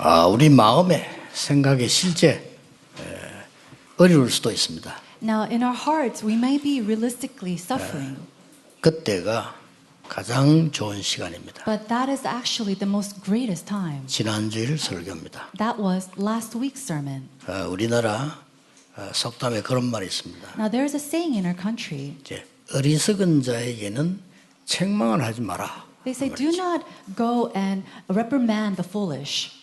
우리 마음에 생각에 실제 어려울 수도 있습니다. Now, in our hearts, we may be realistically suffering, 그때가 가장 좋은 시간입니다. but that is actually the most greatest time. 지난주일 설교입니다. That was last week's sermon. 우리나라 속담에 그런 말이 있습니다. Now, there's a saying in our country. 이제 어리석은 자에게는 책망을 하지 마라. They say, do not go and reprimand the foolish.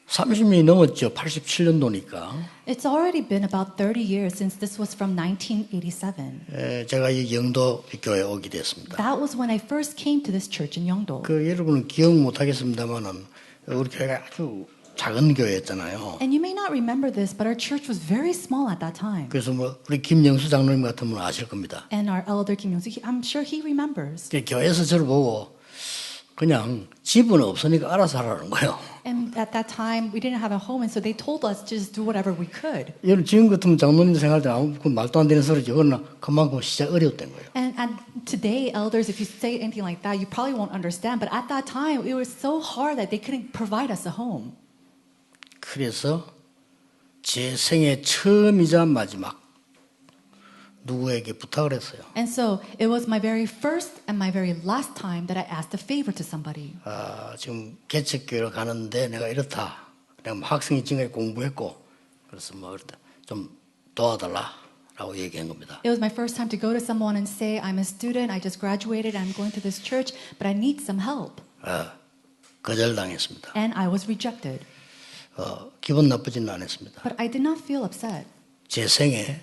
30년이 넘었죠. 87년도니까. It's already been about 30 years since this was from 1987. 제가 이 영도 교회에 오게 됐습니다. That was when I first came to this church in Yeongdo. 여러분은 기억 못하겠습니다만은 우리 교회가 아주 작은 교회였잖아요. And you may not remember this, but our church was very small at that time. 그래서 우리 김영수 장로님 같은 분은 아실 겁니다. And our elder Kim Young-soo, I'm sure he remembers. 교회에서 저를 보고 그냥 집은 없으니까 알아서 하라는 거예요. And at that time, we didn't have a home, and so they told us to just do whatever we could. 여러분 지금 같으면 장로님 생활 때 아무 말도 안 되는 소리죠. 그러나 그만큼 진짜 어려웠던 거예요. And today, elders, if you say anything like that, you probably won't understand. But at that time, it was so hard that they couldn't provide us a home. 그래서 제 생애 처음이자 마지막 누구에게 부탁을 했어요. And so it was my very first and my very last time that I asked a favor to somebody. 지금 개척교회를 가는데 내가 이렇다. 내가 학생이 지금까지 공부했고 그래서 좀 도와달라라고 얘기한 겁니다. It was my first time to go to someone and say, I'm a student, I just graduated, I'm going to this church, but I need some help. 거절당했습니다. And I was rejected. 기분 나쁘지는 않았습니다. But I did not feel upset. 제 생에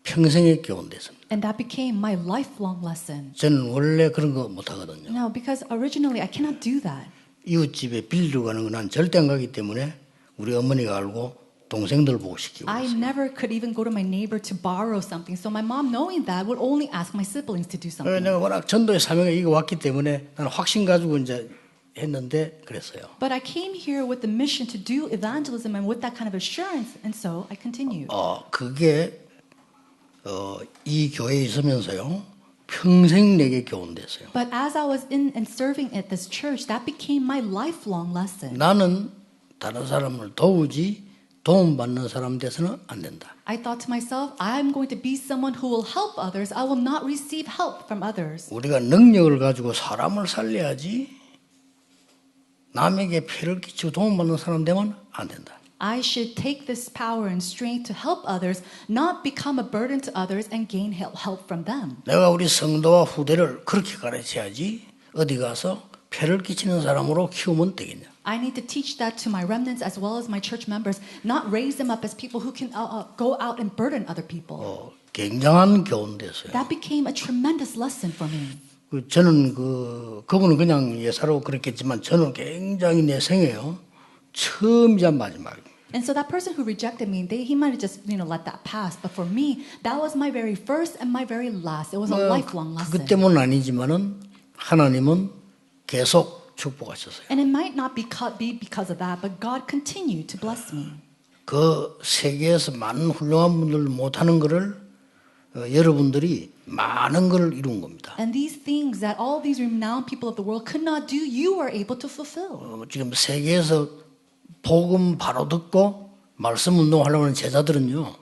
평생의 교훈 됐습니다. And that became my lifelong lesson. 저는 원래 그런 거 못하거든요. No, because originally I cannot do that. 이웃집에 빌리러 가는 건 난 절대 안 가기 때문에 우리 어머니가 알고 동생들 보고 시키고 I 있어요. never could even go to my neighbor to borrow something. So my mom, knowing that, would only ask my siblings to do something. 내가 워낙 전도의 사명에 이거 왔기 때문에 나는 확신 가지고 이제 했는데 그랬어요. But I came here with the mission to do evangelism and with that kind of assurance, and so I continued. 그게 이 교회에 있으면서요 평생 내게 교훈됐어요. But as I was in and serving at this church, that became my lifelong lesson. 나는 다른 사람을 도우지 도움받는 사람 돼서는 안 된다. I thought to myself, I'm going to be someone who will help others. I will not receive help from others. 우리가 능력을 가지고 사람을 살려야지 남에게 피해를 끼치고 도움받는 사람 되면 안 된다. I should take this power and strength to help others, not become a burden to others and gain help from them. 내가 우리 성도와 후대를 그렇게 가르쳐야지 어디 가서 폐를 끼치는 사람으로 키우면 되겠냐. I need to teach that to my remnants as well as my church members, not raise them up as people who can go out and burden other people. 굉장한 교훈 됐어요. That became a tremendous lesson for me. 저는 그분은 그냥 예사로 그랬겠지만 저는 굉장히 내 생애요 처음이자 마지막입니다. And so that person who rejected me, he might have just let that pass. But for me, that was my very first and my very last. It was a lifelong lesson. 그 때문은 아니지만은 하나님은 계속 축복하셨어요. And it might not be because of that, but God continued to bless me. 그 세계에서 많은 훌륭한 분들 못하는 거를 여러분들이 많은 걸 이룬 겁니다. And these things that all these renowned people of the world could not do, you were able to fulfill. 지금 세계에서 복음 바로 듣고 말씀 운동하려고 하는 제자들은요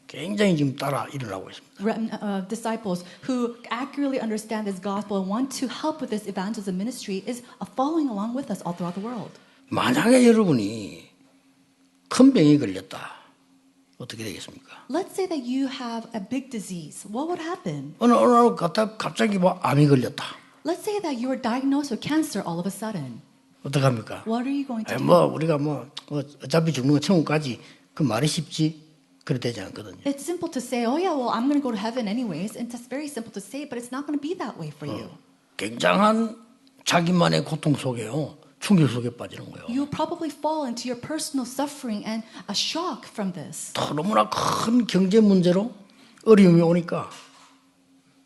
굉장히 지금 따라 일어나고 있습니다. Disciples who accurately understand this gospel and want to help with this evangelism ministry is following along with us all throughout the world. 만약에 여러분이 큰 병이 걸렸다. 어떻게 되겠습니까? Let's say that you have a big disease. What would happen? 어느 날 갑자기 암이 걸렸다. Let's say that you were diagnosed with cancer all of a sudden. 어떡합니까? What are you going to do? 우리가 어차피 죽는 건 천국까지 그 말이 쉽지 그래 되지 않거든요. It's simple to say, oh yeah, well, I'm going to go to heaven anyways. And that's very simple to say, but it's not going to be that way for you. 굉장한 자기만의 고통 속에요. 충격 속에 빠지는 거예요. You'll probably fall into your personal suffering and a shock from this. 너무나 큰 경제 문제로 어려움이 오니까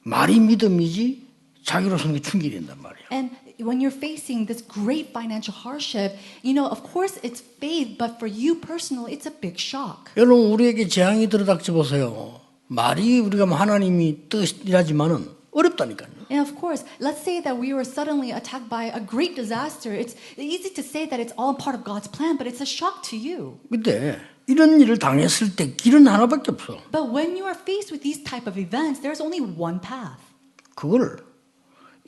말이 믿음이지 자기로서는 충격이 된단 말이에요. And when you're facing this great financial hardship, of course it's faith, but for you personally, it's a big shock. 여러분 우리에게 재앙이 들어닥쳐 보세요. 말이 우리가 하나님이 뜻이라지만은 어렵다니까요. And of course, let's say that we were suddenly attacked by a great disaster. It's easy to say that it's all part of God's plan, but it's a shock to you. 근데 이런 일을 당했을 때 길은 하나밖에 없어. But when you are faced with these type of events, there's only one path. 그걸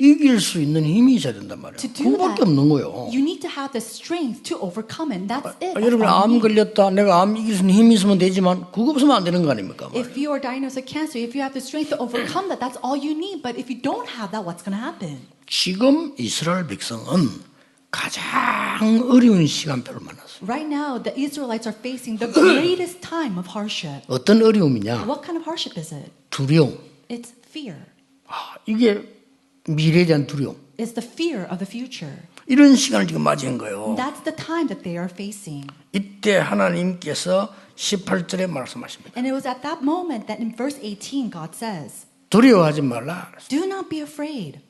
이길 수 있는 힘이 있어야 된단 말이야. To do 그거밖에 that, 없는 거예요. you need to have the strength to overcome it. That's it. That's 여러분 all 암 you need. 걸렸다. 내가 암 이길 수 있는 힘이 있으면 되지만 그거 없으면 안 되는 거 아닙니까? If you are diagnosed with cancer, if you have the strength to overcome that, that's all you need. But if you don't have that, what's going to happen? 지금 이스라엘 백성은 가장 어려운 시간표를 만났어요. Right now, the Israelites are facing the greatest time of hardship. 어떤 어려움이냐? What kind of hardship is it? 두려움. It's fear. 이게 미래에 대한 두려움. It's the fear of the future. 이런 시간을 지금 맞이한 거예요. That's the time that they are facing. 이때 하나님께서 18절에 말씀하십니다. And it was at that moment that in verse 18, God says, 두려워하지 말라. do not be afraid.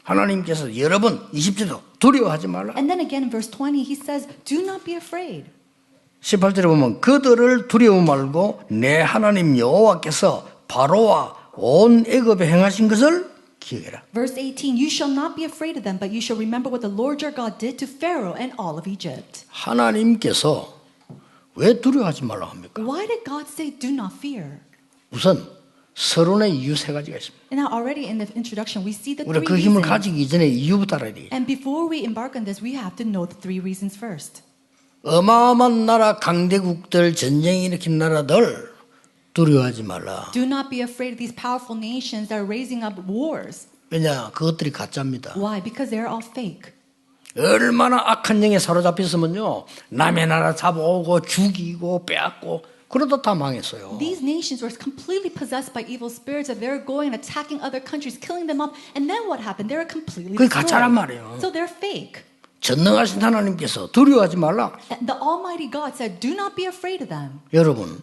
하나님께서 여러 번 20절도 두려워하지 말라. And then again in verse 20, he says, do not be afraid. 18절에 보면 그들을 두려워 말고 내 하나님 여호와께서 바로와 온 애굽에 행하신 것을 기억해라. Verse 18, you shall not be afraid of them, but you shall remember what the Lord your God did to Pharaoh and all of Egypt. 하나님께서 왜 두려워하지 말라 합니까? Why did God say, do not fear? 우선 서론의 이유 세 가지가 있습니다. And now already in the introduction, we see the 우리가 three 그 힘을 reasons. 가지기 전에 이유부터 알아야 돼요. And before we embark on this, we have to know the three reasons first. 어마어마한 나라 강대국들 전쟁 일으킨 나라들 두려워하지 말라. Do not be afraid of these powerful nations that are raising up wars. 왜냐? 그것들이 가짜입니다. Why? Because they're all fake. 얼마나 악한 영에 사로잡혔으면요. 남의 나라 잡아오고 죽이고 빼앗고 그러다 다 망했어요. These nations were completely possessed by evil spirits, and they're going and attacking other countries, killing them up. And then what happened? They were completely 그게 가짜란 destroyed. 말이에요. So they're fake. 전능하신 하나님께서 두려워하지 말라. And the Almighty God said, do not be afraid of them. 여러분,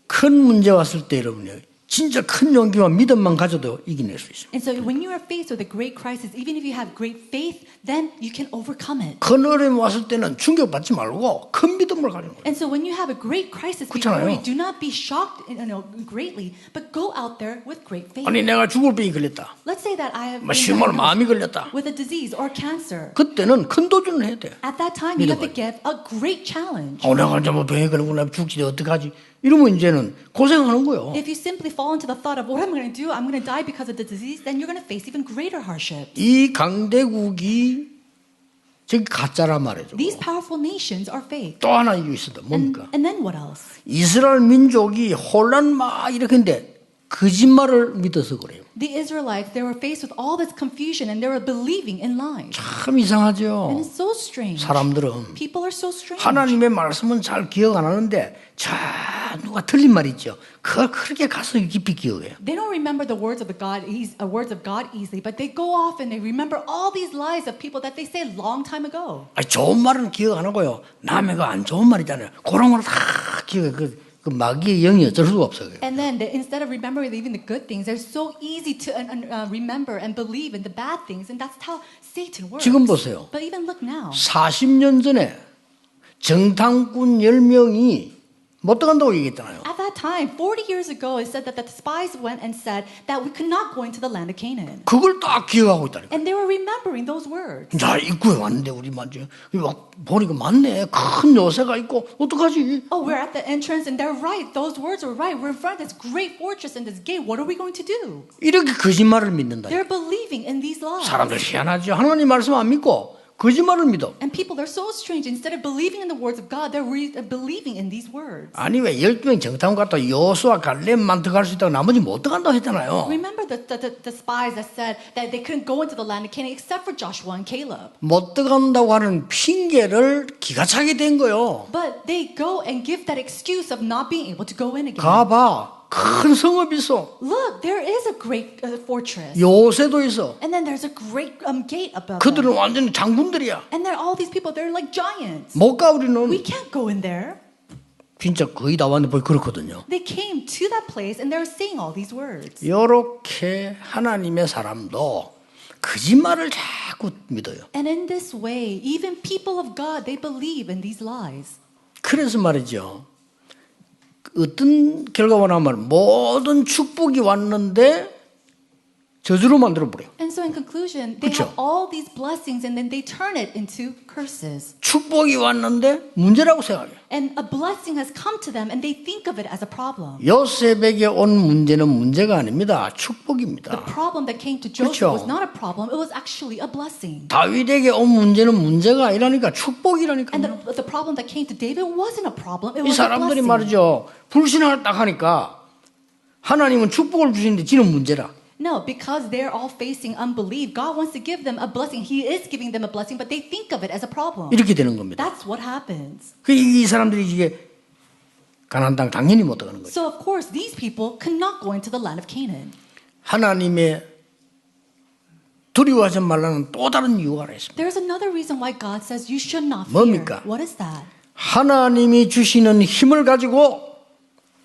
큰 문제 왔을 때 여러분이 진짜 큰 용기와 믿음만 가져도 이겨낼 수 있습니다. And so when you are faced with a great crisis, even if you have great faith, then you can overcome it. 큰 어려움이 왔을 때는 충격받지 말고 큰 믿음을 가지는 거예요. And so when you have a great crisis 그렇잖아요. before you, do not be shocked greatly, but go out there with great faith. 아니 내가 죽을 병이 걸렸다. Let's say that I have been 심한 diagnosed 마음이 걸렸다. with a disease or cancer. 그때는 큰 도전을 해야 돼. At that time, you have to 믿음을. give a great challenge. 내가 이제 뭐 병에 걸리고 나 죽지 어떡하지? 이러면 이제는 고생하는 거예요. If you simply fall into the thought of what I'm going to do, I'm going to die because of the disease, then you're going to face even greater hardship. 이 강대국이 저기 가짜란 말이죠. These powerful nations are fake. 또 하나 이유 있어도 뭡니까? And then what else? 이스라엘 민족이 혼란 막 이렇게 했는데 거짓말을 믿어서 그래요. The Israelites, they were faced with all this confusion and they were believing in lies. 참 이상하죠. And it's so strange. 사람들은 People are so strange. 하나님의 말씀은 잘 기억 안 하는데 누가 틀린 말 있죠. 그걸 그렇게 가슴 깊이 기억해요. They don't remember the words of words of God easily, but they go off and they remember all these lies of people that they said long time ago. 좋은 말은 기억 안 하고요. 남의 거 안 좋은 말 있잖아요. 그런 거는 다 기억해. 그 마귀의 영이 어쩔 수가 없어요. And then instead of remembering even the good things, they're so easy to remember and believe in the bad things, and that's how Satan works. 지금 보세요. But even look now. 40년 전에 정탐꾼 10명이 못 들어간다고 얘기했잖아요. At that time, 40 years ago, it said that the spies went and said that we could not go into the land of Canaan. 그걸 딱 기억하고 있다니까. And they were remembering those words. 자, 입구에 왔는데 우리 맞죠? 보니까 맞네. 큰 요새가 있고 어떡하지? Oh, we're at the entrance and they're right. Those words are right. We're in front of this great fortress and this gate. What are we going to do? 이렇게 거짓말을 믿는다. They're believing in these lies. 사람들 희한하죠. 하나님 말씀 안 믿고 거짓말을 믿어. And people, they're so strange. Instead of believing in the words of God, they're believing in these words. 아니 왜 12명 정탐 갔다 여호수아 갈렙만 들어갈 수 있다고 나머지 못 들어간다고 했잖아요. Remember the spies that said that they couldn't go into the land of Canaan except for Joshua and Caleb. 못 들어간다고 하는 핑계를 기가 차게 된 거예요. But they go and give that excuse of not being able to go in again. 가봐. 큰 성읍이 있어. Look, there is a great fortress. 요새도 있어. And then there's a great gate above 그들은 them. 완전히 장군들이야. And there are all these people, they're like giants. 못 가 우리는. We can't go in there. 진짜 거의 다 왔는데 그렇거든요. They came to that place and they're saying all these words. 이렇게 하나님의 사람도 거짓말을 자꾸 믿어요. And in this way, even people of God, they believe in these lies. 그래서 말이죠. 어떤 결과가 나면 모든 축복이 왔는데 저주로 만들어 버려요. And so in conclusion, they 그쵸? have all these blessings and then they turn it into curses. 축복이 왔는데 문제라고 생각해요. And a blessing has come to them and they think of it as a problem. 요셉에게 온 문제는 문제가 아닙니다. The 축복입니다. problem that came to Joseph 그쵸? was not a problem, it was actually a blessing. 다윗에게 온 문제는 문제가 아니라니까 And 축복이라니까요. the problem that came to David wasn't a problem, it 이 was a 사람들이 blessing. 말이죠. 불신을 딱 하니까 하나님은 축복을 주시는데 지는 문제라. No, because they're all facing unbelief, God wants to give them a blessing. He is giving them a blessing, but they think of it as a problem. 이렇게 되는 겁니다. That's what happens. 이 사람들이 이게 가나안 땅 당연히 못 들어가는 거죠. So of course, these people could not go into the land of Canaan. 하나님의 두려워하지 말라는 또 다른 이유가 하나 있습니다. There's another reason why God says you should not fear. 뭡니까? What is that? 하나님이 주시는 힘을 가지고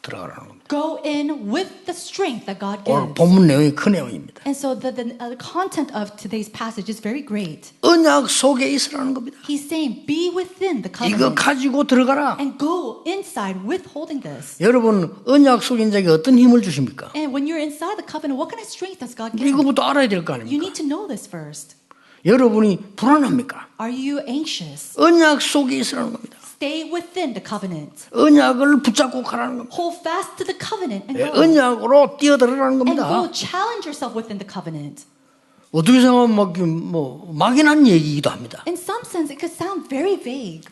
들어가라는 겁니다. Go in with the strength that God 오늘 gives. 본문 내용이 큰 내용입니다. And so the content of today's passage is very great. 언약 속에 있으라는 겁니다. He's saying, be within the 이거 covenant 가지고 들어가라. and go inside with holding this. 여러분 언약 속인 자에게 어떤 힘을 주십니까? And when you're inside the covenant, what kind of strength does God give? 이거부터 알아야 될 거 You 아닙니까? need to know this first. 여러분이 불안합니까? Are you anxious? 언약 속에 있으라는 겁니다. Stay within the covenant. 언약을 붙잡고 가라는 겁니다. Hold fast to the covenant and go. 언약으로 뛰어들어라는 And 겁니다. go challenge yourself within the covenant. 어떻게 생각하면 막연한 얘기이기도 합니다. In some sense, it could sound very vague.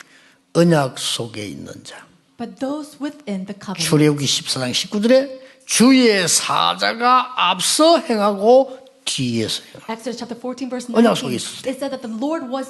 언약 속에 있는 자. But those within the covenant. 출애굽기 14장 19절에 주의 사자가 앞서 행하고 뒤에서 행하고. Exodus chapter 14 verse 언약 19. 속에 있었어요. It said that the Lord was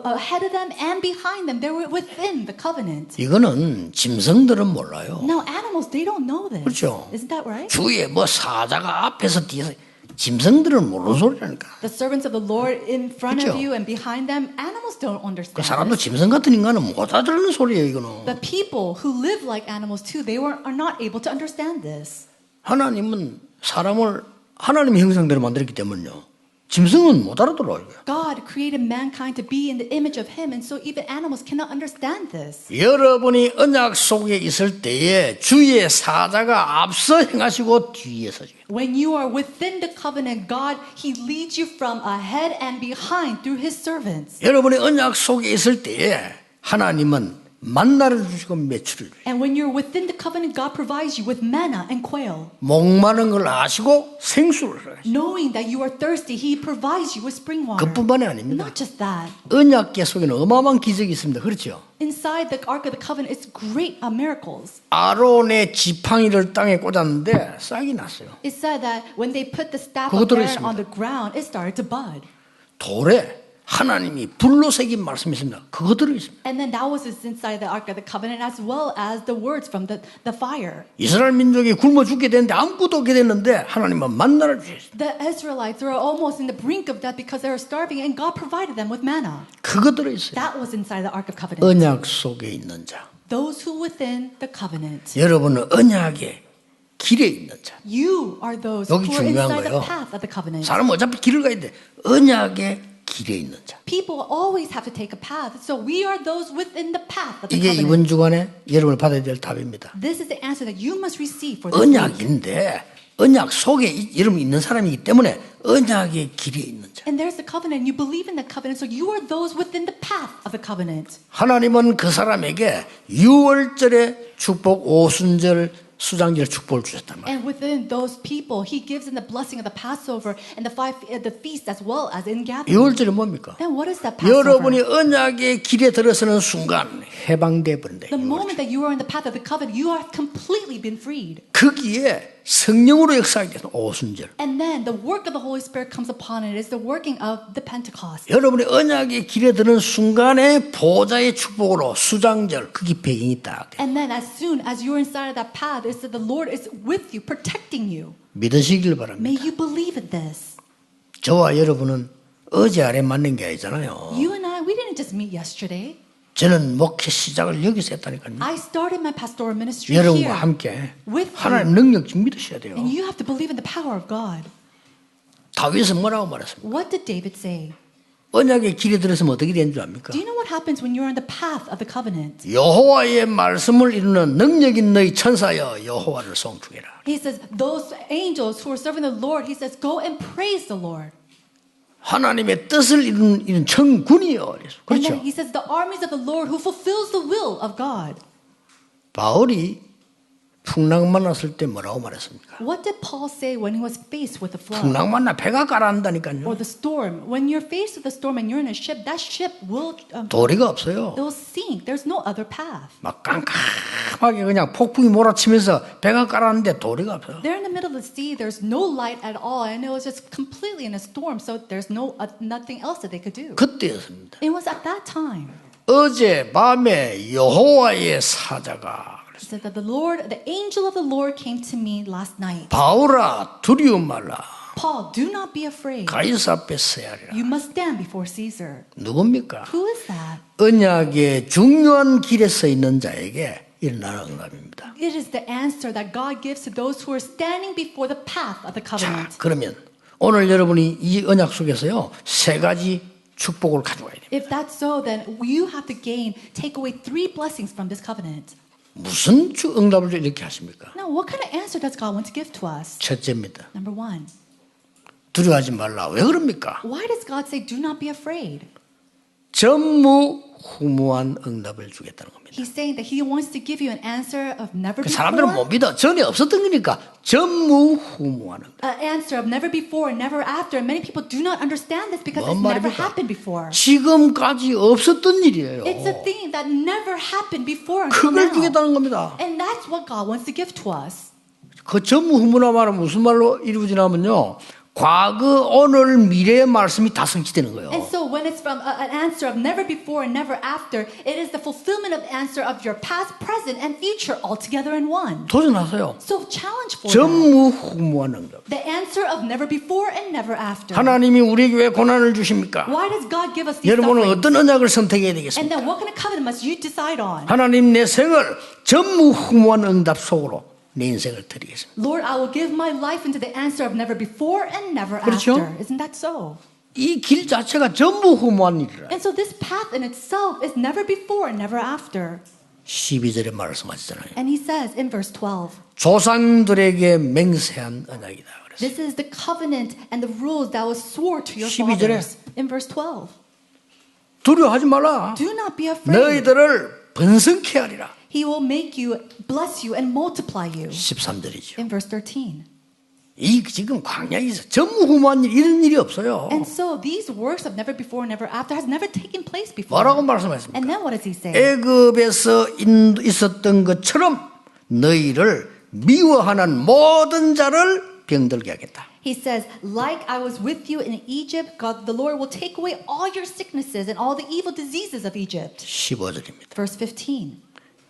ahead of them and behind them. They were within the covenant. 이거는 짐승들은 몰라요. Now animals, they don't know this. 그렇죠. Isn't that right? 주위에 사자가 앞에서 뒤에서 짐승들은 모르는 소리라니까. The servants of the Lord in front 그렇죠. of you and behind them, animals don't 그 understand 사람도 this. 짐승 같은 인간은 못 알아듣는 소리예요, 이거는. The people who live like animals too, are not able to understand this. 하나님은 사람을 하나님의 형상대로 만들었기 때문에요. 짐승은 못 알아들어요. God created mankind to be in the image of Him, and so even animals cannot understand this. 여러분이 언약 속에 있을 때에 주의 사자가 앞서 행하시고 뒤에 서죠. When you are within the covenant, God, He leads you from ahead and behind through His servants. 여러분이 언약 속에 있을 때에 하나님은 만나를 주시고 매출을 주시고 And when you're within the covenant, God provides you with manna and quail. 목마른 걸 아시고 생수를 하시고 Knowing that you are thirsty, He provides you with spring water. 그뿐만이 아닙니다. Not just that. 언약궤 속에는 어마어마한 기적이 있습니다. 그렇죠? Inside the Ark of the Covenant, it's great miracles. 아론의 지팡이를 땅에 꽂았는데 싹이 났어요. It said that when they put the staff 그거 of Aaron 들어있습니다. on the ground, it started to bud. 돌에 하나님이 불로 새긴 말씀이 있습니다. 그거 들어있습니다. And then that was inside the Ark of the Covenant as well as the words from the fire. 이스라엘 민족이 굶어 죽게 되는데 아무것도 없게 됐는데 하나님은 만나를 주셨어요. The Israelites were almost in the brink of death because they were starving and God provided them with manna. 그거 들어있어요. That was inside the Ark of Covenant. 언약 속에 있는 자. Those who within the covenant. 여러분은 언약의 길에 있는 자. You are those 여기 who are 중요한 inside the 거예요. path of the covenant. 사람은 어차피 길을 가야 돼. 언약의 길에 있는 자. People always have to take a path. So we are those within the path of the 이게 covenant. 이번 주간에 여러분을 받아야 될 답입니다. This is the answer that you must receive for this week. 언약인데 언약 속에 여러분 있는 사람이기 때문에 언약의 길에 있는 자. And there's the covenant. You believe in the covenant. So you are those within the path of the covenant. 하나님은 그 사람에게 유월절의 축복, 오순절, 수장절 축복을 주셨단 말이에요. And within those people, He gives them the blessing of the Passover and the feast as well as in gathering. 유월절이 뭡니까? Then what is that Passover? 여러분이 언약의 길에 들어서는 순간 해방돼 버린다. The moment that you are in the path of the covenant, you are completely been freed. 거기에 성령으로 역사하게 되는 오순절. And then the work of the Holy Spirit comes upon it. It's the working of the Pentecost. 여러분이 언약의 길에 드는 순간에 보좌의 축복으로 수장절 그게 배경이 딱 돼. And then as soon as you're inside of that path, it's that the Lord is with you, protecting you. 믿으시길 바랍니다. May you believe in this. 저와 여러분은 어제 아래 만난 게 아니잖아요. You and I, we didn't just meet yesterday. 저는 목회 시작을 여기서 했다니까요. I started my pastoral ministry 여러분과 here. 함께 with 하나님 능력 좀 믿으셔야 돼요. And you have to believe in the power of God. 다윗은 뭐라고 말했습니까? What did David say? 언약의 길에 들어서면 어떻게 되는 줄 압니까? Do you know what happens when you're on the path of the covenant? 여호와의 말씀을 이루는 능력 있는 너희 천사여 여호와를 송축해라. He says, those angels who are serving the Lord, he says, go and praise the Lord. 하나님의 뜻을 이루는 천군이여. And 그렇죠. then he says, the armies of the Lord who fulfills the will of God. 바울이 풍랑 만났을 때 뭐라고 말했습니까? What did Paul say when he was faced with the flood? 풍랑 만나 배가 Or 가라앉다니까요. the storm. When you're faced with a storm and you're in a ship, that ship will 도리가 없어요. it'll sink. There's no other path. 막 깜깜하게 그냥 폭풍이 몰아치면서 배가 가라앉는데 도리가 없어요. They're in the middle of the sea. There's no light at all, and it was just completely in a storm. So there's nothing else that they could do. 그때였습니다. It was at that time. 어제 밤에 여호와의 사자가 He said that the angel of the Lord came to me last night. 바울아 두려움 말라. Paul, do not be afraid. 가이사 앞에 서야 하리라. You must stand before Caesar. 누굽니까? Who is that? 언약의 중요한 길에 서 있는 자에게 일어나는 응답입니다. It is the answer that God gives to those who are standing before the path of the 자, covenant. 그러면 오늘 여러분이 이 언약 속에서요 세 가지 축복을 가져와야 돼요. If that's so, then you have to take away 3 blessings from this covenant. 무슨 응답을 이렇게 하십니까? Now, what kind of answer does God want to give to us? 첫째입니다. Number 1, 두려워하지 말라. 왜 그럽니까? why does God say, do not be afraid? 전무후무한 응답을 주겠다는 겁니다. He's saying that He wants to give you an answer of never 그 사람들은 못 before, 믿어. 전에 없었던 거니까 전무후무한 응답. an answer of never before and never after. And many people do not understand this because 뭔 it's never 말입니까? happened before. 지금까지 없었던 일이에요. It's a thing that never happened before until 그걸 now. 주겠다는 겁니다. And that's what God wants to give to us. 그 전무후무란 말은 무슨 말로 이루어지냐면요. 과거, 오늘, 미래의 말씀이 다 성취되는 거예요. And so when it's from an answer of never before and never after, it is the fulfillment of the answer of your past, present, and future all together in one. 도전하세요. So challenge for that. 전무후무한 응답. The answer of never before and never after. 하나님이 우리에게 왜 고난을 주십니까? Why does God give us these 여러분은 sufferings? 어떤 언약을 선택해야 And 되겠습니까? then what kind of covenant must you decide on? 하나님 내 생을 전무후무한 응답 속으로 내 인생을 드리겠습니다. Lord, I will give my life into the answer of never before and never 그렇죠? after. Isn't that so? 이 길 자체가 전무후무한 일이라. And so this path in itself is never before and never after. 12절에 말씀하시잖아요. And he says in verse 12, 조상들에게 맹세한 언약이다. 그래서 this is the covenant and the rules that was swore to your 12절에 fathers. In verse 12, 두려워하지 말라. do not be afraid. 너희들을 번성케 하리라. He will make you, bless you, and multiply you. 13절이죠. In verse 13. 이 지금 광야에서 전무후무한 일 이런 일이 없어요. And so these works of never before and never after has never taken place before. 뭐라고 말씀하십니까? And then what does he say? 애굽에서 있었던 것처럼 너희를 미워하는 모든 자를 병들게 하겠다. He says, like I was with you in Egypt, God, the Lord will take away all your sicknesses and all the evil diseases of Egypt. 15절입니다. Verse 15.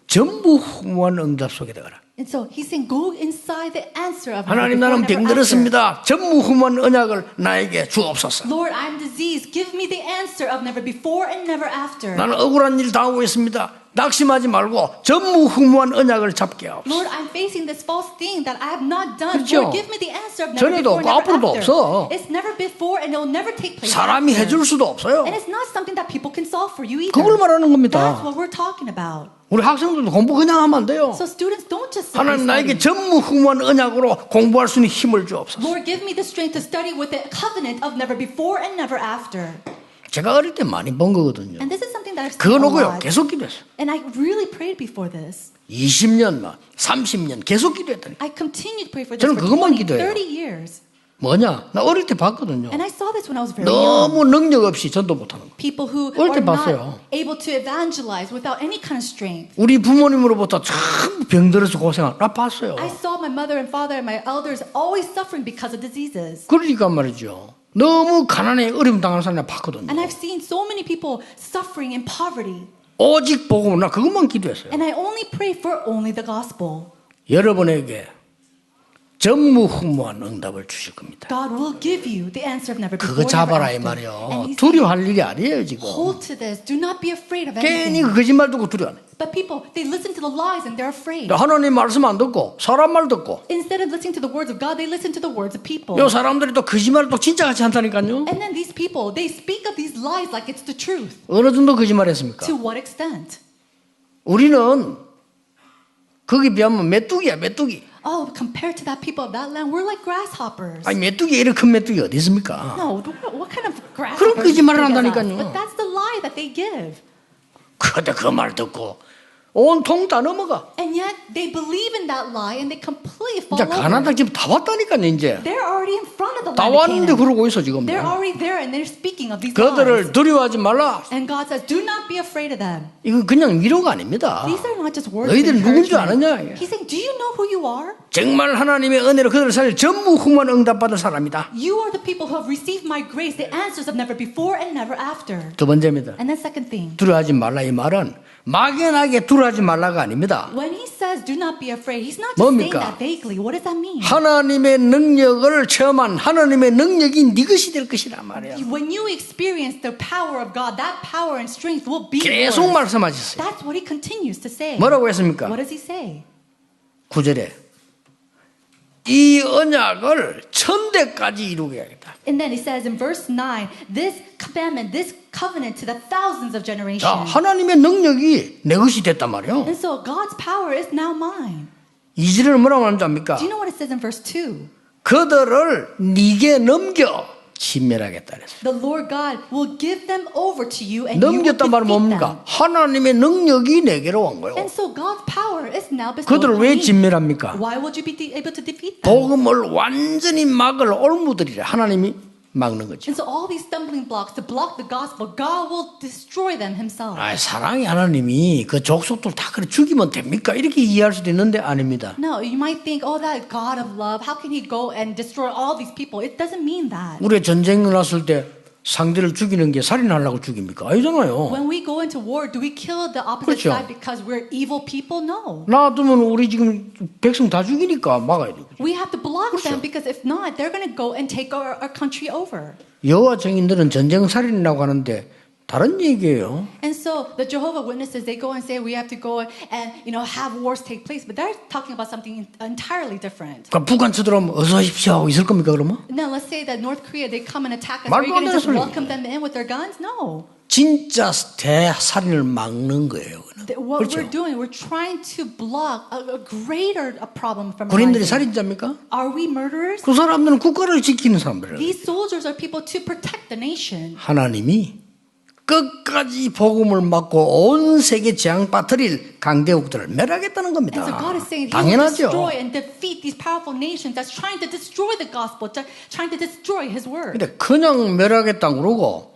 전무후무한 응답 속에 들어가라. And so he's saying, go inside the answer of never 하나님 before, 나는 never after. 병들었습니다. 전무후무한 언약을 나에게 주옵소서. Lord, I'm diseased. Give me the answer of never before and never after. 나는 억울한 일 당하고 있습니다. 낙심하지 말고 전무후무한 언약을 잡게 하옵소서. Lord, I'm facing this false thing that I have not done. 그렇죠? Lord, give me the answer of never 전에도 before, 없고 never 앞으로도 after. 없어. It's never before and it will never take place. 사람이 after. 해줄 수도 없어요. And it's not something that people can solve for you either. 그걸 말하는 겁니다. That's what we're talking about. 우리 학생들도 공부 그냥 하면 안 돼요. So students don't just sit 하나님 and 나에게 study. 전무후무한 언약으로 공부할 수 있는 힘을 주옵소서. Lord, give me the strength to study with the covenant of never before and never after. 제가 어릴 때 많이 본 거거든요. And this is something that I've 그거 seen a 놓고요 lot. 계속 기도했어요. And I really prayed before this. 20년, 30년 계속 기도했더니 I continued to pray for this 저는 for 그것만 20, 기도해요. 30 years. 뭐냐? 나 어릴 때 봤거든요. And I saw this when I was very young. 너무 능력 없이 전도 못하는 거. People who 어릴 때 are 봤어요. not able to evangelize without any kind of strength. 우리 부모님으로부터 참 병들어서 고생한 나 봤어요. I saw my mother and father and my elders always suffering because of diseases. 그러니까 말이죠. 너무 가난에 어려움 당하는 사람 봤거든요. And I've seen so many people suffering in poverty. 오직 보고 나 그것만 기도했어요. And I only pray for only the gospel. 여러분에게 전무후무한 응답을 주실 겁니다. God will give you the answer of never 그거 before, never 잡아라 이 after. 말이요. And he's saying, 두려워할 일이 아니에요 지금. hold to this. Do not be afraid of 괜히 anything. 그 거짓말 듣고 두려워하네. But people, they listen to the lies and they're afraid. 하나님 말씀 안 듣고 사람 말 듣고 Instead of listening to the words of God, they listen to the words of people. 요 사람들이 또 거짓말을 또 진짜 같이 한다니까요. And then these people, they speak of these lies like it's the truth. 어느 정도 거짓말했습니까? To what extent? 우리는 거기 비하면 메뚜기야 메뚜기. Oh, compared to that people of that land, we're like grasshoppers. 아니 메뚜기 이렇게 큰 메뚜기 어디 있습니까? No, what kind of 그런 grasshoppers? 거짓말을 big as us? 한다니까요. But that's the lie that they give. 그런데 그 말 듣고 온통 다 넘어가. And yet they believe in that lie and they completely fall 이제 over. 가나다 지금 다 왔다니까요 이제. They're already in front of the 다 land of 왔는데 Canaan. 그러고 있어 지금. They're already there and they're speaking of these lies. 그들을 두려워하지 말라. And God says, do not be afraid of them. 이거 그냥 위로가 아닙니다. These are not just words of 너희들 누군지 encouragement. 아느냐? He's saying, do you know who you are? 정말 하나님의 은혜로 그들을 살릴 전무후무한 응답받은 사람이다. You are the people who have received my grace, the answers of never before and never after. 두 번째입니다. And then second thing, 두려워하지 말라 이 말은 막연하게 두려워하지 말라가 아닙니다. when he says do not be afraid, he's not just saying 뭡니까? that vaguely. What does that mean? 하나님의 능력을 체험한 하나님의 능력이 네 것이 될 것이란 말이야. When you experience the power of God, that power and strength will be 계속 yours. 말씀하셨어요. That's what he continues to say. 뭐라고 했습니까? What does he say? 9절에 이 언약을 천대까지 이루게 하겠다. And then he says in verse 9, this commandment, this covenant to the thousands of 자, generations. 하나님의 능력이 내 것이 됐단 말이에요. And so God's power is now mine. 2절을 뭐라고 하는지 압니까? Do you know what it says in verse 2? 그들을 네게 넘겨 진멸하겠다 그랬어요. The Lord God will give them over to you and you will 넘겼단 말은 defeat them. 뭡니까? 하나님의 능력이 내게로 온 거예요. And so God's power is now bestowed 그들을 upon 왜 me. 진멸합니까? Why would you be able to defeat them? 복음을 완전히 막을 올무들이라 하나님이 막는 거죠. And so all these stumbling blocks to block the gospel, God will destroy them himself. 아, 사랑의 하나님이 그 족속들 다 그래 죽이면 됩니까? 이렇게 이해할 수도 있는데 아닙니다. No, you might think, oh, that God of love, how can he go and destroy all these people? It doesn't mean that. 우리 전쟁 났을 때 상대를 죽이는 게 살인하려고 죽입니까? 아니잖아요. When we go into war, do we kill the opposite 그렇죠. side because we're evil people? No. 놔두면 우리 지금 백성 다 죽이니까 막아야 되고. We have to block 그렇죠. them because if not, they're going to go and take our country over. 여호와 증인들은 전쟁 살인이라고 하는데 다른 얘기예요. And so the Jehovah Witnesses, they go and say we have to go and have wars take place, but they're talking about something entirely different. 그러니까 북한 쳐들어오면 어서 오십시오 하고 있을 겁니까 그러면? Now let's say that North Korea, they come and attack us. Are 말도 you 안 going to 되는 just 소리. welcome them in with their guns? No. 진짜 대살인을 막는 거예요. What 그렇죠. we're doing, we're trying to block a greater problem from 군인들이 rising. 살인자입니까? Are we murderers? 그 사람들은 국가를 지키는 사람들이에요. These soldiers are people to protect the nation. 하나님이 끝까지 복음을 막고 온 세계 재앙 빠뜨릴 강대국들을 멸하겠다는 겁니다. And so God is saying He will 당연하죠. destroy and defeat these powerful nations that's trying to destroy the gospel, trying to destroy His word. 근데 그냥 멸하겠다고 그러고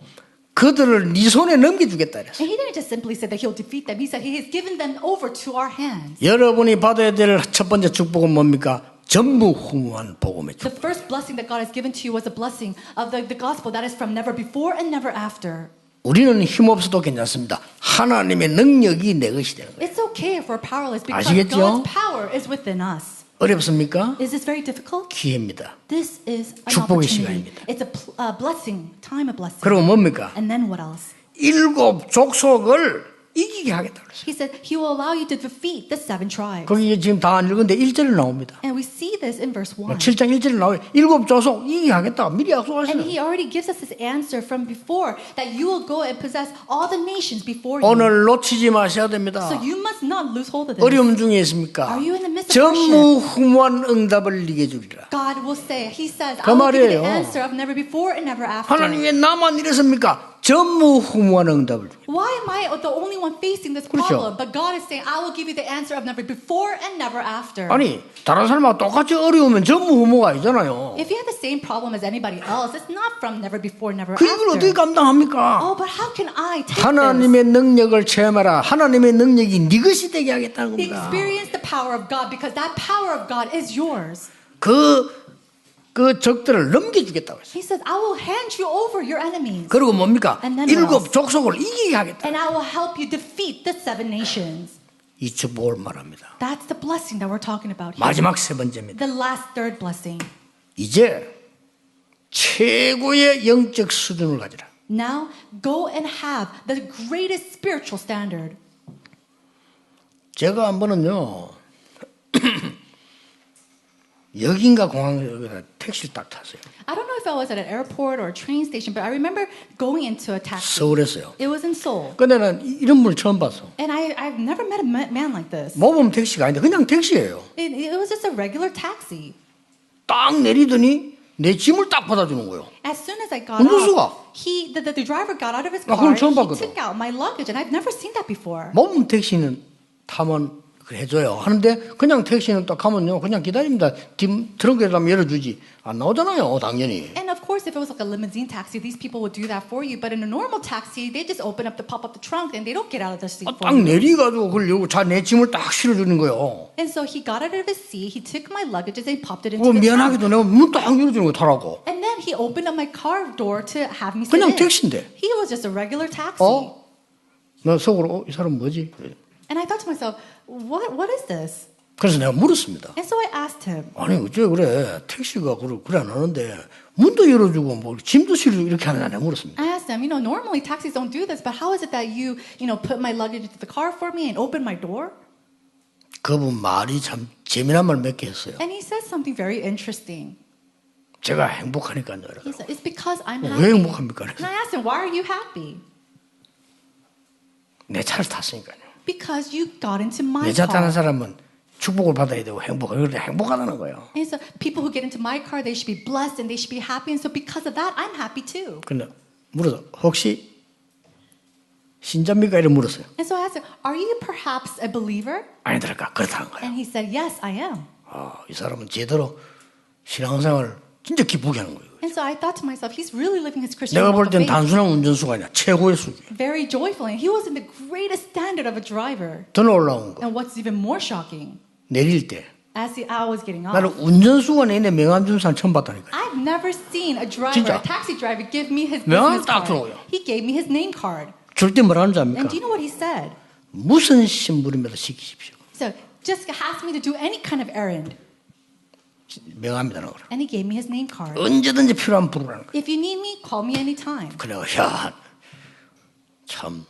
그들을 네 손에 넘겨주겠다 그랬어요. And He didn't just simply say that He'll defeat them. He said He has given them over to our hands. 여러분이 받아야 될 첫 번째 축복은 뭡니까? 전무후무한 복음의 The 축복. first blessing that God has given to you was a blessing of the gospel that is from never before and never after. 우리는 힘없어도 괜찮습니다. 하나님의 능력이 내 것이 되는 거예요. It's okay if we're powerless because 아시겠죠? God's power is within us. 어렵습니까? Is this very difficult? 기회입니다. This is an 축복의 opportunity. 시간입니다. It's a blessing, time of blessing. 그리고 뭡니까? And then what else? 7 족속을 이기게 하겠다 그랬어요. He said He will allow you to defeat the 7 tribes. 거기 지금 다 안 읽은데 1절에 나옵니다. And we see this in verse 1. 7장 1절에 나와요. 7 족속 이기게 하겠다. 미리 And 약속하시네. He already gives us this answer from before that you will go and possess all the nations before you. 오늘 놓치지 마셔야 됩니다. So you must not lose hold of this. 어려움 중에 있습니까? Are you in the midst of hardship? 전무후무한 응답을 이게 주리라. God will say, He says, 그 I will give you 말이에요. the answer of never before and never after. 하나님 왜 나만 이랬습니까? 전무후무한 응답을 주리라. Why am I the only one facing this 그렇죠. problem? But God is saying, I will give you the answer of never before and never after. 아니 다른 사람하고 똑같이 어려우면 전무후무가 아니잖아요. If you have the same problem as anybody else, it's not from never before, never 그 이걸 어떻게 after. 감당합니까? Oh, but how can I take this? 하나님의 능력을 체험하라. 하나님의 능력이 네 것이 되게 하겠다는 겁니다. Experience the power of God because that power of God is yours. 그 적들을 넘겨주겠다고 했어요. He says, I will hand you over your enemies. 그리고 뭡니까? And then what 7 else? 족속을 이기게 하겠다. And I will help you defeat the 7 nations. 이 축복을 말합니다. That's the blessing that we're talking about here. 마지막 세 번째입니다. The last third blessing. 이제 최고의 영적 수준을 가지라. Now go and have the greatest spiritual standard. 제가 한 번은요 여긴가 공항에서 택시를 딱 탔어요. I don't know if I was at an airport or a train station, but I remember going into a taxi. 서울에서요. It was in Seoul. 근데 난 이런 분을 처음 봤어. And I've never met a man like this. 모범 택시가 아닌데 그냥 택시예요. It was just a regular taxi. 딱 내리더니 내 짐을 딱 받아주는 거예요. As soon as I got 운전수가. out, the driver got out of his 나 car. 그걸 처음 He 봤거든. took out my luggage, and I've never seen that before. 모범 택시는 타면 해줘요. 하는데 그냥 택시는 딱 가면요 그냥 기다립니다. 트렁크에다 열어주지 안 나오잖아요. 당연히. And of course, if it was like a limousine taxi, these people would do that for you. But in a normal taxi, they just pop up the trunk, and they don't get out of their seat for 딱 you. 내리가지고 그걸 열고 내 짐을 딱 실어주는 거예요. And so he got out of his seat, he took my luggage, and he popped it into 그거 the trunk. 미안하게도 내가 문 딱 열어주는 거 타라고. And then he opened up my car door to have me sit 그냥 in. 택시인데. He was just a regular taxi. 나 속으로 이 사람 뭐지? And I thought to myself, what is this? 그래서 내가 물었습니다. And so I asked him, 아니 어째 그래 택시가 그래 안 하는데 문도 열어주고 뭐 짐도 실어 이렇게 하느냐 내가 물었습니다. I asked him, normally taxis don't do this, but how is it that you put my luggage into the car for me and open my door? 그분 말이 참 재미난 말 몇 개 했어요. And he said something very interesting. 제가 행복하니까요. He said, it's because I'm 왜 happy. 행복합니까? And I asked him, why are you happy? 내 차를 탔으니까요. Because you got into my 내 차 타는 car. 사람은 축복을 받아야 되고 행복하다는 거예요. And so people who get into my car, they should be blessed and they should be happy. And so because of that, I'm happy too. 근데 물어서 혹시 신자입니까? 이렇게 물었어요. And so I asked him, are you perhaps a believer? 아니더랄까 그렇다는 거예요. And he said, yes, I am. 이 사람은 제대로 신앙생활 진짜 기쁘게 하는 거예요. And so I thought to myself, he's really living his Christian 내가 볼 walk of 땐 faith. 단순한 운전수가 아니라 최고의 수준. Very joyful. And he was in the greatest standard of a driver. 더 놀라운 거. And what's even more shocking, 내릴 때 as I was getting 나는 off, 운전수가 내내 명함 준 사람 처음 봤다니까요. I've never seen a driver, 진짜? a taxi driver, give me his 명함을 business 딱 card. 들어오요. He gave me his name card. 줄 때 뭐라 하는지 압니까? And do you know what he said? 무슨 신부름이라도 시키십시오. So just asked me to do any kind of errand. 명함이라는 거라. And he gave me his name card. 언제든지 필요하면 부르라는 거예요. If you need me, call me anytime. 그래가 참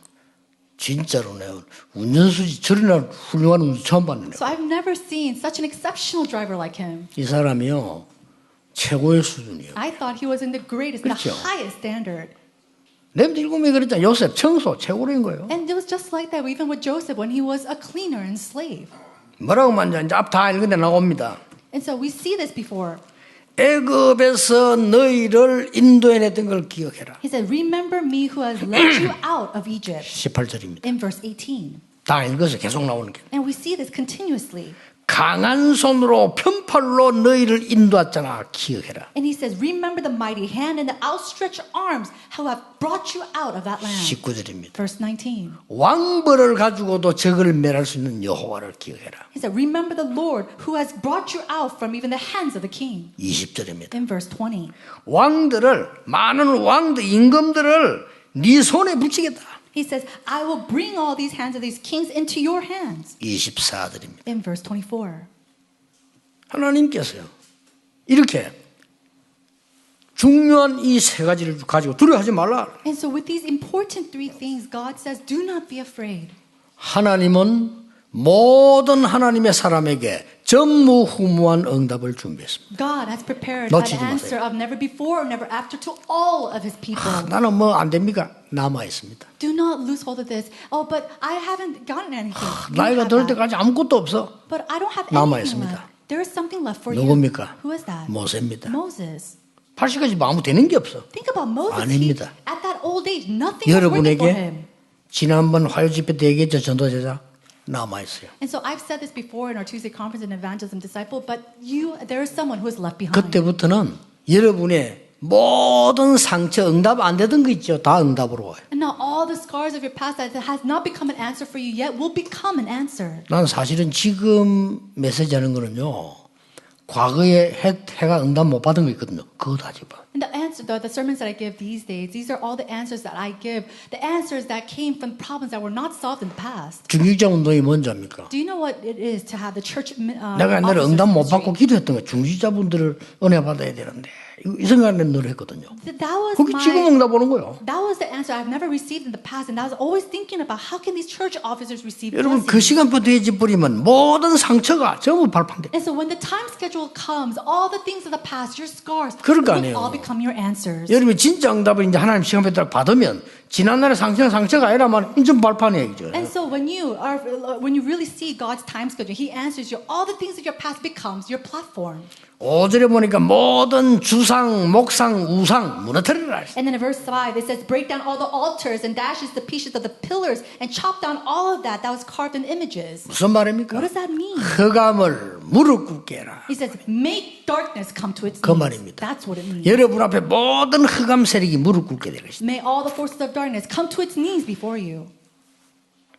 진짜로 내가 운전수지 저리나 훌륭한 운전 처음 봤는데 So I've never seen such an exceptional driver like him. 이 사람이요 최고의 수준이에요. I thought he was in the greatest, 그렇죠. the highest standard. 내가 일곱명이 그랬잖아. 요셉 청소 최고인 거예요. And it was just like that even with Joseph when he was a cleaner and slave. 뭐라고 만져 이제 앞 다 읽은데 나옵니다. And so we see this before. 애굽에서 너희를 인도해냈던 걸 기억해라. He said, remember me who has led you out of Egypt. 18절입니다. In verse 18. 다 읽어서 계속 나오는 게. And we see this continuously. 강한 손으로 편팔로 너희를 인도했잖아. 기억해라. And he says, remember the mighty hand and the outstretched arms who have brought you out of that land. 19절입니다. Verse 19. 왕벌을 가지고도 적을 멸할 수 있는 여호와를 기억해라. He said, remember the Lord who has brought you out from even the hands of the king. 20절입니다. In verse 20. 많은 왕들, 임금들을 네 손에 붙이겠다. He says, I will bring all these hands of these kings into your hands. 24절입니다. In verse 24. 하나님께서요. 이렇게 중요한 이 세 가지를 가지고 두려워하지 말라. And so with these important three things, God says, do not be afraid. 하나님은 모든 하나님의 사람에게 전무후무한 응답을 준비했습니다. God has prepared an 놓치지 answer of never before or never after to all of his people. 나는 뭐 안 됩니까? 남아 있습니다. Do not lose hold of this. Oh, but I haven't gotten anything. You 나이가 have 들 that. 때까지 아무것도 없어. But I don't have 남아 anything 있습니다. left. There is something left for you. 누굽니까? Who is that? 모세입니다. Moses. 80까지 아무 되는 게 없어. Think about Moses. 아닙니다. At that old age, nothing was working for him. 여러분에게 지난번 화요 집회 때 얘기했죠. 전도제자 남아 있어요. And so I've said this before in our Tuesday conference in Evangelism Disciple, but there is someone who is left behind. 그때부터는 여러분의 모든 상처 응답 안 되던 거 있죠. 다 응답으로 와요. And now all the scars of your past that has not become an answer for you yet will become an answer. 난 사실은 지금 메시지 하는 거는요. 과거에 해가 응답 못 받은 거 있거든요. 그거 다 집어. And the answer, the sermons that I give these days, these are all the answers that I give. The answers that came from problems that were not solved in the past. 중직자 운동이 뭔지 압니까? Do you know what it is to have the church 내가 옛날에 officers 응답 못 ministry? 받고 기도했던 거 중직자분들을 은혜 받아야 되는데 이 생각에 노래했거든요. That was 거기 지금 응답 오는 거예요. That was the answer I've never received in the past, and I was always thinking about how can these church officers receive 여러분 그 blessings. 시간표 뒤에 버리면 모든 상처가 전부 발판돼. And so when the time schedule comes, all the things of the past, your scars, 그럴 거 will 아니에요. all become your answers. 여러분이 진짜 응답을 이제 하나님 시간표 딱 받으면 지난날의 상처가 아니라면 인전 발판이 얘기죠. And so when you really see God's time schedule, He answers you. All the things of your past becomes your platform. 5절에 보니까 모든 주상, 목상, 우상 무너뜨리라. And then in verse 5, it says, break down all the altars and dashes the pieces of the pillars and chop down all of that was carved in images. 무슨 말입니까? What does that mean? 흑암을 무릎 꿇게 해라. He says, make darkness come to its 그 knees. 말입니다. That's what it means. 여러분 앞에 모든 흑암 세력이 무릎 꿇게 될 것이다. May all the forces of darkness come to its knees before you.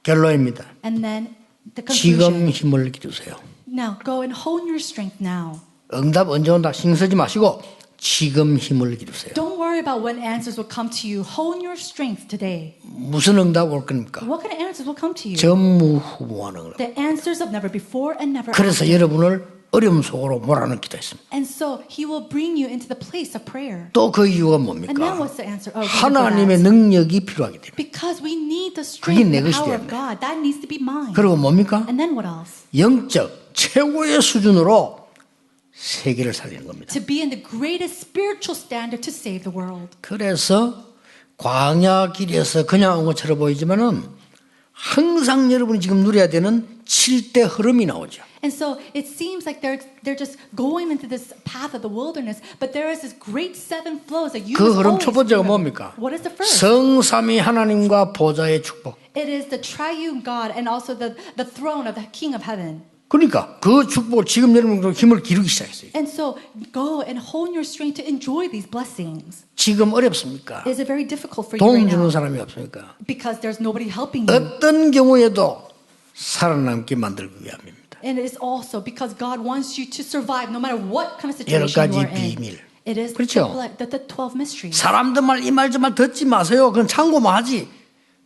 결론입니다. And then the 지금 conclusion. 힘을 기르세요. Now go and hone your strength now. 응답 언제 온다 신경 쓰지 마시고 지금 힘을 기르세요. Don't worry about when answers will come to you. Hone your strength today. 무슨 응답 올 겁니까? What kind of answers will come to you? 전무후무한 응답. The answers of never before and never 그래서 after. 여러분을 어려움 속으로 몰아넣기도 했습니다. And so He will bring you into the place of prayer. 또 그 이유가 And then 뭡니까? what's the answer? Oh, 하나님의 능력이 필요하기 때문에. because we need the 그게 strength 내 and the 것이 power 돼야 of 돼. God. That needs to be mine. 그리고 뭡니까? And then what else? 영적 최고의 수준으로 세계를 살리는 겁니다. To be in the greatest spiritual standard to save the world. 그래서 광야 길에서 그냥 온 것처럼 보이지만은 항상 여러분이 지금 누려야 되는 7대 흐름이 나오죠. And so it seems like they're just going into this path of the wilderness, but there is this great seven flows that you 그 must 흐름 always 첫 번째가 remember. 뭡니까? What is the first? 성삼위 하나님과 보좌의 축복. It is the triune God and also the throne of the King of Heaven. 그러니까 그 축복을 지금 여러분 힘을 기르기 시작했어요. And so go and hone your strength to enjoy these blessings. 지금 어렵습니까? Is it very difficult for you 도움 right 주는 now? 사람이 없으니까. Because there's nobody helping you. 어떤 경우에도 살아남게 만들기 위함입니다. And it is also because God wants you to survive no matter what kind of 여러 situation you 가지 are in. 비밀. It is 그렇죠? the 12 mysteries. 사람들 말 이 말 저 말 듣지 마세요. 그건 참고만 하지.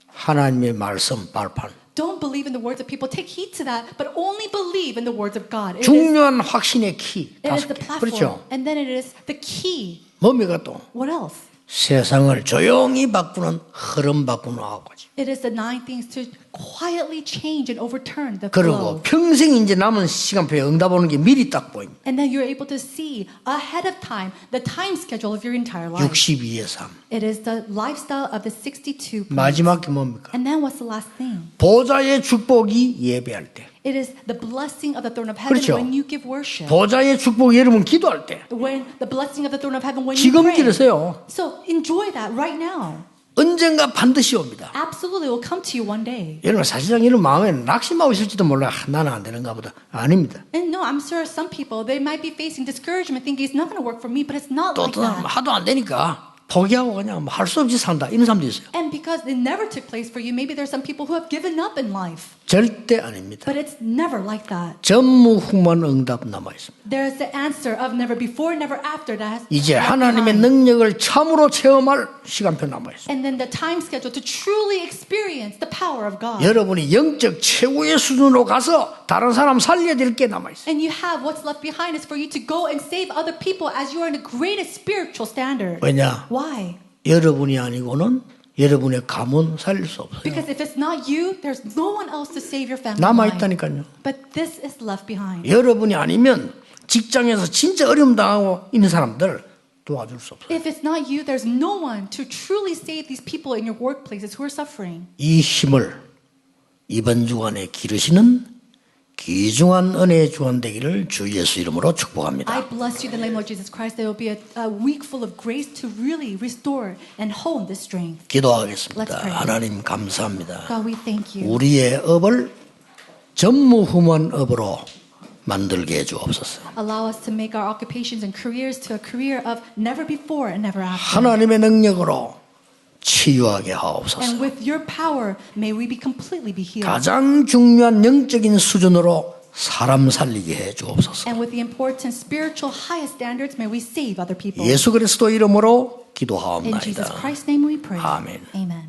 하나님의 말씀 발판. Don't believe in the words of people. Take heed to that, but only believe in the words of God. It is 중요한 확신의 키 It is 다섯 the 개. platform. 그렇죠? And then it is the key. 뭡니까 또? What else? 세상을 조용히 바꾸는 흐름 바꾸는 아홉 가지. It is the 9 things to quietly change and overturn the 그리고 flow. 평생 이제 남은 시간표에 응답 오는 게 미리 딱 보입니다. And then you're able to see ahead of time the time schedule of your entire life. 62의 삶. It is the lifestyle of the 62 points. 마지막 게 뭡니까? And then what's the last thing? 보좌의 축복이 예배할 때. It is the blessing of the throne of heaven 그렇죠. when you give worship. 보좌의 축복이 여러분 기도할 때. When the blessing of the throne of heaven when you 지금 pray. 기르세요. So enjoy that right now. 언젠가 반드시 옵니다. Absolutely will come to you one day. 여러분 사실상 이런 마음에 낙심하고 있을지도 몰라요. 나는 안 되는가 보다. 아닙니다. And no, I'm sure some people, they might be facing discouragement, thinking it's not going to work for me, but it's not like 또 that. 하도 안 되니까 포기하고 그냥 할 수 없이 산다. 이런 사람도 있어요. And because it never took place for you, maybe there's some people who have given up in life. 절대 아닙니다. But it's never like that. 전무후무한 응답 남아 있습니다. There's the answer of never before, never after that has 이제 left 하나님의 behind. 능력을 참으로 체험할 시간표 남아 있습니다. And then the time schedule to truly experience the power of God. 여러분이 영적 최고의 수준으로 가서 다른 사람 살려야 될 게 남아 있어요. And you have what's left behind is for you to go and save other people as you are in the greatest spiritual standard. 왜냐? Why? 여러분이 아니고는 여러분의 가문 살릴 수 없어요. Because if it's not you, there's no one else to save your family. 남아 line. 있다니까요. But this is left behind. 여러분이 아니면 직장에서 진짜 어려움 당하고 있는 사람들 도와줄 수 없어요. If it's not you, there's no one to truly save these people in your workplaces who are suffering. 이 힘을 이번 주간에 기르시는 귀중한 은혜의 주간 되기를 주 예수 이름으로 축복합니다. I bless you in the name of Jesus Christ. There will be a week full of grace to really restore and hone this strength. 기도하겠습니다. Let's pray. 하나님 감사합니다. God, we thank you. 우리의 업을 전무후무한 업으로 만들게 해 주옵소서. Allow us to make our occupations and careers to a career of never before and never after. 하나님의 능력으로 치유하게 하옵소서. And with your power, may we be completely be healed. 가장 중요한 영적인 수준으로 사람 살리게 해 주옵소서. And with the important spiritual highest standards, may we save other people. 예수 그리스도 이름으로 In Jesus 기도하옵나이다. Christ's name we pray. 아멘. Amen.